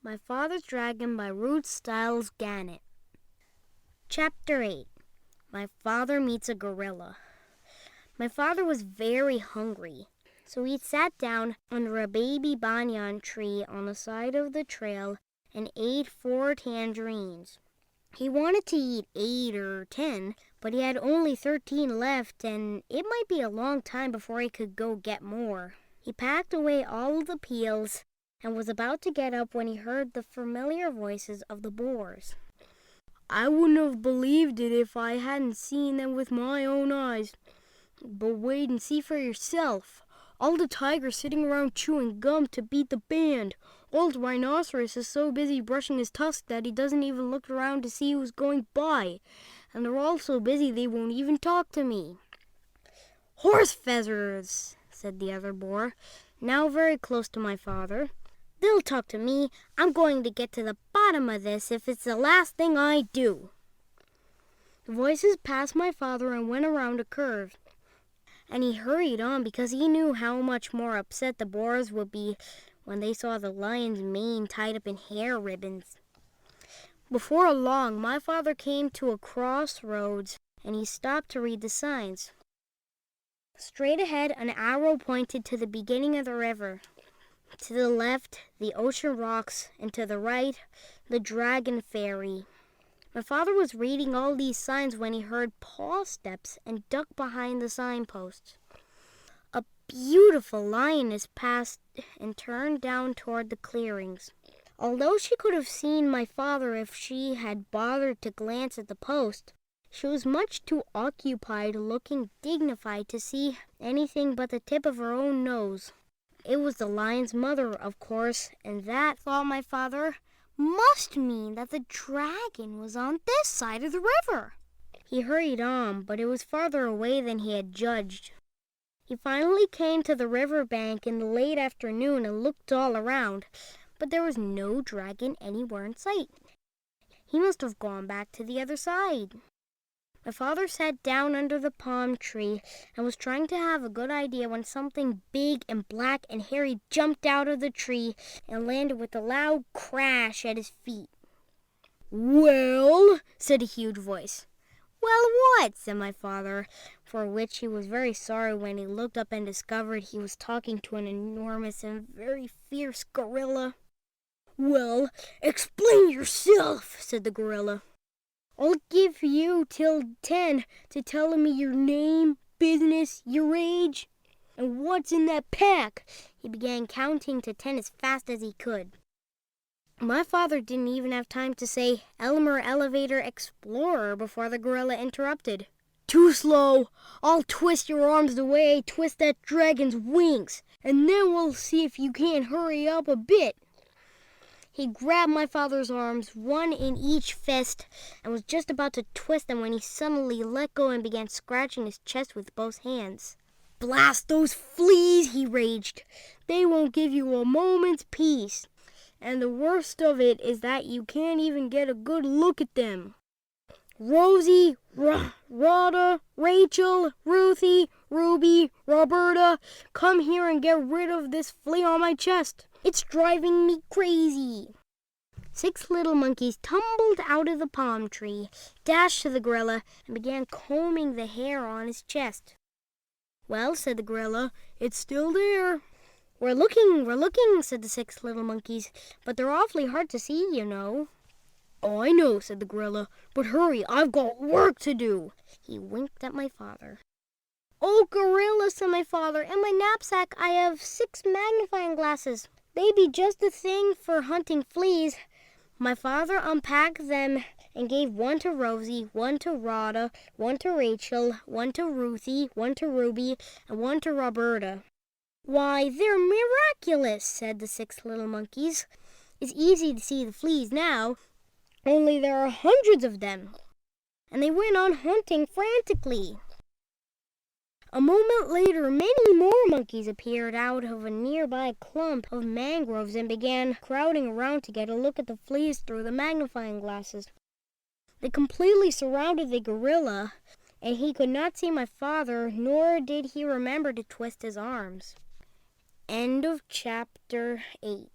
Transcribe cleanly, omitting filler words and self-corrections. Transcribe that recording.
My Father's Dragon by Ruth Stiles Gannett. Chapter 8. My Father Meets a Gorilla. My father was very hungry, so he sat down under a baby banyan tree on the side of the trail and ate 4 tangerines. He wanted to eat 8 or 10, but he had only 13 left, and it might be a long time before he could go get more. He packed away all the peels and was about to get up when he heard the familiar voices of the boars. "I wouldn't have believed it if I hadn't seen them with my own eyes. But wait and see for yourself. All the tigers sitting around chewing gum to beat the band. Old Rhinoceros is so busy brushing his tusk that he doesn't even look around to see who's going by. And they're all so busy they won't even talk to me." "Horse feathers," said the other boar, now very close to my father. "They'll talk to me. I'm going to get to the bottom of this if it's the last thing I do." The voices passed my father and went around a curve, and he hurried on because he knew how much more upset the boars would be when they saw the lion's mane tied up in hair ribbons. Before long, my father came to a crossroads, and he stopped to read the signs. Straight ahead, an arrow pointed to the beginning of the river. To the left, the ocean rocks, and to the right, the dragon ferry. My father was reading all these signs when he heard paw steps and ducked behind the signposts. A beautiful lioness passed and turned down toward the clearings. Although she could have seen my father if she had bothered to glance at the post, she was much too occupied looking dignified to see anything but the tip of her own nose. It was the lion's mother, of course, and that, thought my father, must mean that the dragon was on this side of the river. He hurried on, but it was farther away than he had judged. He finally came to the river bank in the late afternoon and looked all around, but there was no dragon anywhere in sight. He must have gone back to the other side. My father sat down under the palm tree and was trying to have a good idea when something big and black and hairy jumped out of the tree and landed with a loud crash at his feet. "Well," said a huge voice. "Well, what?" said my father, for which he was very sorry when he looked up and discovered he was talking to an enormous and very fierce gorilla. "Well, explain yourself," said the gorilla. "I'll give you till 10 to tell me your name, business, your age, and what's in that pack." He began counting to 10 as fast as he could. My father didn't even have time to say Elmer Elevator Explorer before the gorilla interrupted. "Too slow. I'll twist your arms the way I twist that dragon's wings, and then we'll see if you can't hurry up a bit." He grabbed my father's arms, one in each fist, and was just about to twist them when he suddenly let go and began scratching his chest with both hands. "Blast those fleas," he raged. "They won't give you a moment's peace. And the worst of it is that you can't even get a good look at them. Rosie, Rhoda, Rachel, Ruthie, Ruby, Roberta, come here and get rid of this flea on my chest. It's driving me crazy." 6 little monkeys tumbled out of the palm tree, dashed to the gorilla, and began combing the hair on his chest. "Well," said the gorilla, "it's still there." We're looking," said the 6 little monkeys, "but they're awfully hard to see, you know." "Oh, I know," said the gorilla, "but hurry, I've got work to do." He winked at my father. "Oh, gorilla," said my father, "in my knapsack I have 6 magnifying glasses. They'd be just the thing for hunting fleas." My father unpacked them and gave 1 to Rosie, 1 to Rhoda, 1 to Rachel, 1 to Ruthie, 1 to Ruby, and 1 to Roberta. "Why, they're miraculous," said the 6 little monkeys. "It's easy to see the fleas now, only there are hundreds of them." And they went on hunting frantically. A moment later, many more monkeys appeared out of a nearby clump of mangroves and began crowding around to get a look at the fleas through the magnifying glasses. They completely surrounded the gorilla, and he could not see my father, nor did he remember to twist his arms. End of chapter 8.